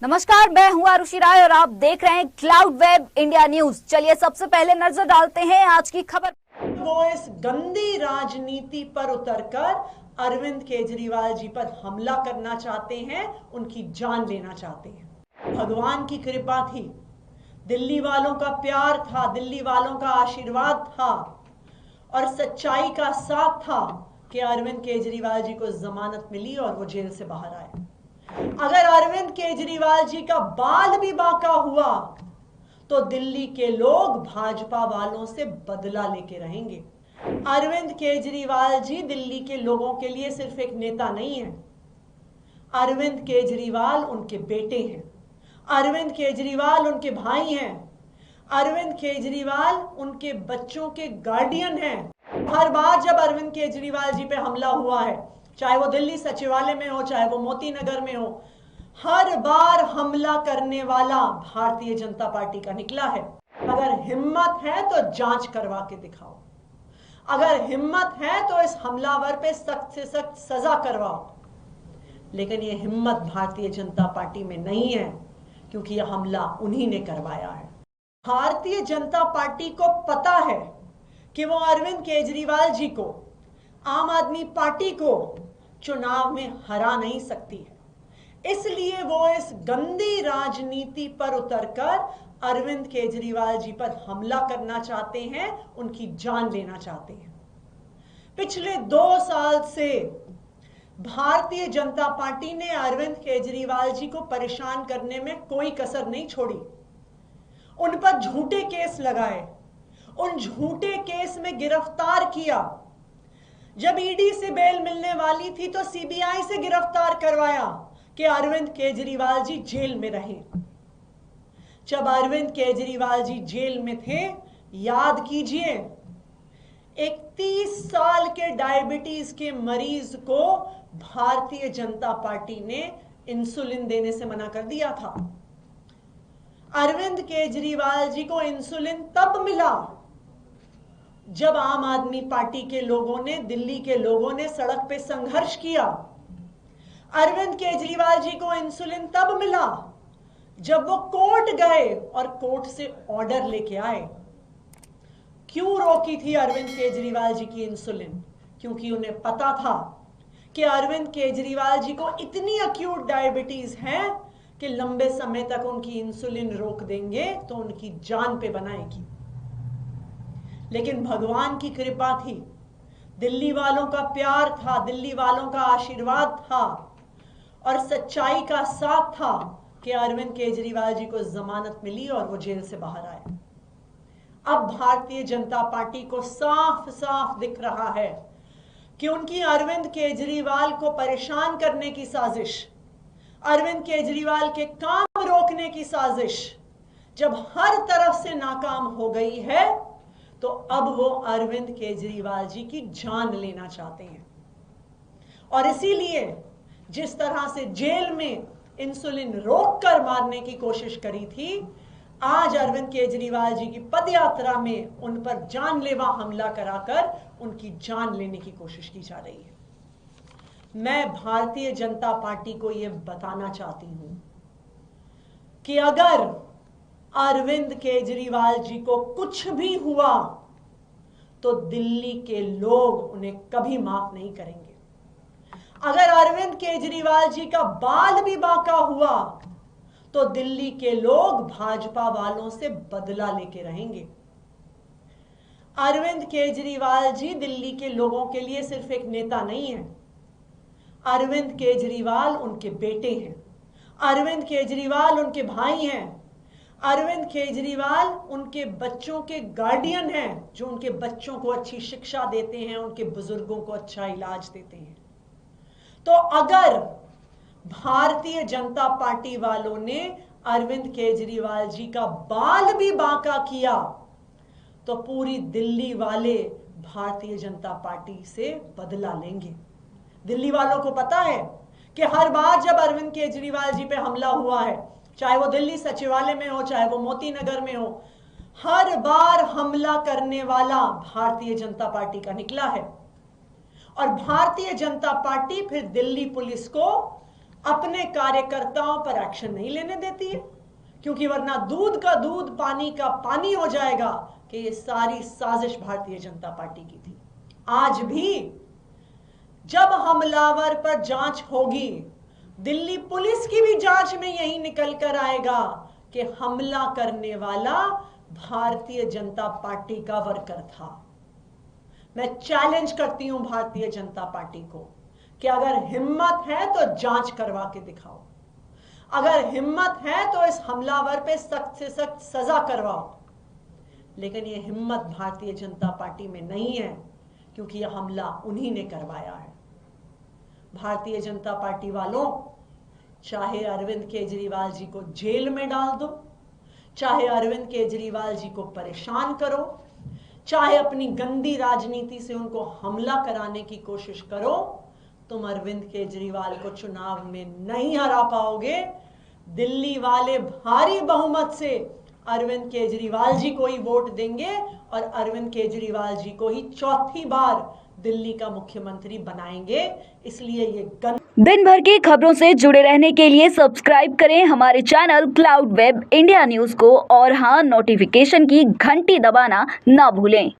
नमस्कार, मैं हूं आरुषि राय और आप देख रहे हैं क्लाउड वेब इंडिया न्यूज। चलिए सबसे पहले नजर डालते हैं आज की खबर। वो इस गंदी राजनीति पर उतरकर अरविंद केजरीवाल जी पर हमला करना चाहते हैं, उनकी जान लेना चाहते हैं। भगवान की कृपा थी, दिल्ली वालों का प्यार था, दिल्ली वालों का आशीर्वाद था और सच्चाई का साथ था कि अरविंद केजरीवाल जी को जमानत मिली और वो जेल से बाहर आए। अगर अरविंद केजरीवाल जी का बाल भी बांका हुआ तो दिल्ली के लोग भाजपा वालों से बदला लेके रहेंगे। अरविंद केजरीवाल जी दिल्ली के लोगों के लिए सिर्फ एक नेता नहीं है, अरविंद केजरीवाल उनके बेटे हैं, अरविंद केजरीवाल उनके भाई हैं, अरविंद केजरीवाल उनके बच्चों के गार्डियन हैं। हर बार जब अरविंद केजरीवाल जी पे हमला हुआ है, चाहे वो दिल्ली सचिवालय में हो, चाहे वो मोती नगर में हो, हर बार हमला करने वाला भारतीय जनता पार्टी का निकला है। अगर हिम्मत है तो जांच करवा के दिखाओ, अगर हिम्मत है तो इस हमलावर पे सख्त से सख्त सजा करवाओ। लेकिन यह हिम्मत भारतीय जनता पार्टी में नहीं है, क्योंकि यह हमला उन्हीं ने करवाया है। भारतीय जनता पार्टी को पता है कि वो अरविंद केजरीवाल जी को, आम आदमी पार्टी को चुनाव में हरा नहीं सकती है, इसलिए वो इस गंदी राजनीति पर उतरकर अरविंद केजरीवाल जी पर हमला करना चाहते हैं, उनकी जान लेना चाहते हैं। पिछले 2 साल से भारतीय जनता पार्टी ने अरविंद केजरीवाल जी को परेशान करने में कोई कसर नहीं छोड़ी। उन पर झूठे केस लगाए, उन झूठे केस में गिरफ्तार किया। जब ईडी से बेल मिलने वाली थी तो सीबीआई से गिरफ्तार करवाया कि अरविंद केजरीवाल जी जेल में रहे। जब अरविंद केजरीवाल जी जेल में थे, याद कीजिए, एक 30 साल के डायबिटीज के मरीज को भारतीय जनता पार्टी ने इंसुलिन देने से मना कर दिया था। अरविंद केजरीवाल जी को इंसुलिन तब मिला जब आम आदमी पार्टी के लोगों ने, दिल्ली के लोगों ने सड़क पे संघर्ष किया। अरविंद केजरीवाल जी को इंसुलिन तब मिला जब वो कोर्ट गए और कोर्ट से ऑर्डर लेके आए। क्यों रोकी थी अरविंद केजरीवाल जी की इंसुलिन? क्योंकि उन्हें पता था कि अरविंद केजरीवाल जी को इतनी अक्यूट डायबिटीज है कि लंबे समय तक उनकी इंसुलिन रोक देंगे तो उनकी जान पे बनाएगी। लेकिन भगवान की कृपा थी, दिल्ली वालों का प्यार था, दिल्ली वालों का आशीर्वाद था और सच्चाई का साथ था कि अरविंद केजरीवाल जी को जमानत मिली और वो जेल से बाहर आए। अब भारतीय जनता पार्टी को साफ साफ दिख रहा है कि उनकी अरविंद केजरीवाल को परेशान करने की साजिश, अरविंद केजरीवाल के काम रोकने की साजिश जब हर तरफ से नाकाम हो गई है, तो अब वो अरविंद केजरीवाल जी की जान लेना चाहते हैं। और इसीलिए जिस तरह से जेल में इंसुलिन रोककर मारने की कोशिश करी थी, आज अरविंद केजरीवाल जी की पदयात्रा में उन पर जानलेवा हमला कराकर उनकी जान लेने की कोशिश की जा रही है। मैं भारतीय जनता पार्टी को यह बताना चाहती हूं कि अगर अरविंद केजरीवाल जी को कुछ भी हुआ तो दिल्ली के लोग उन्हें कभी माफ नहीं करेंगे। अगर अरविंद केजरीवाल जी का बाल भी बांका हुआ तो दिल्ली के लोग भाजपा वालों से बदला लेके रहेंगे। अरविंद केजरीवाल जी दिल्ली के लोगों के लिए सिर्फ एक नेता नहीं है, अरविंद केजरीवाल उनके बेटे हैं, अरविंद केजरीवाल उनके भाई हैं, अरविंद केजरीवाल उनके बच्चों के गार्डियन हैं, जो उनके बच्चों को अच्छी शिक्षा देते हैं, उनके बुजुर्गों को अच्छा इलाज देते हैं। तो अगर भारतीय जनता पार्टी वालों ने अरविंद केजरीवाल जी का बाल भी बांका किया तो पूरी दिल्ली वाले भारतीय जनता पार्टी से बदला लेंगे। दिल्ली वालों को पता है कि हर बार जब अरविंद केजरीवाल जी पे हमला हुआ है, चाहे वो दिल्ली सचिवालय में हो, चाहे वो मोती नगर में हो, हर बार हमला करने वाला भारतीय जनता पार्टी का निकला है। और भारतीय जनता पार्टी फिर दिल्ली पुलिस को अपने कार्यकर्ताओं पर एक्शन नहीं लेने देती है, क्योंकि वरना दूध का दूध पानी का पानी हो जाएगा कि ये सारी साजिश भारतीय जनता पार्टी की थी। आज भी जब हमलावर पर जांच होगी, दिल्ली पुलिस की भी जांच में यही निकल कर आएगा कि हमला करने वाला भारतीय जनता पार्टी का वर्कर था। मैं चैलेंज करती हूं भारतीय जनता पार्टी को कि अगर हिम्मत है तो जांच करवा के दिखाओ, अगर हिम्मत है तो इस हमलावर पे सख्त से सख्त सजा करवाओ। लेकिन ये हिम्मत भारतीय जनता पार्टी में नहीं है, क्योंकि यह हमला उन्हीं ने करवाया है। भारतीय जनता पार्टी वालों, चाहे अरविंद केजरीवाल जी को जेल में डाल दो, चाहे अरविंद केजरीवाल जी को परेशान करो, चाहे अपनी गंदी राजनीति से उनको हमला कराने की कोशिश करो, तुम अरविंद केजरीवाल को चुनाव में नहीं हरा पाओगे। दिल्ली वाले भारी बहुमत से अरविंद केजरीवाल जी को ही वोट देंगे और अरविंद केजरीवाल जी को ही चौथी बार दिल्ली का मुख्यमंत्री बनाएंगे। इसलिए ये दिन भर की खबरों से जुड़े रहने के लिए सब्सक्राइब करें हमारे channel cloud web India news को, और हाँ, नोटिफिकेशन की घंटी दबाना ना भूलें।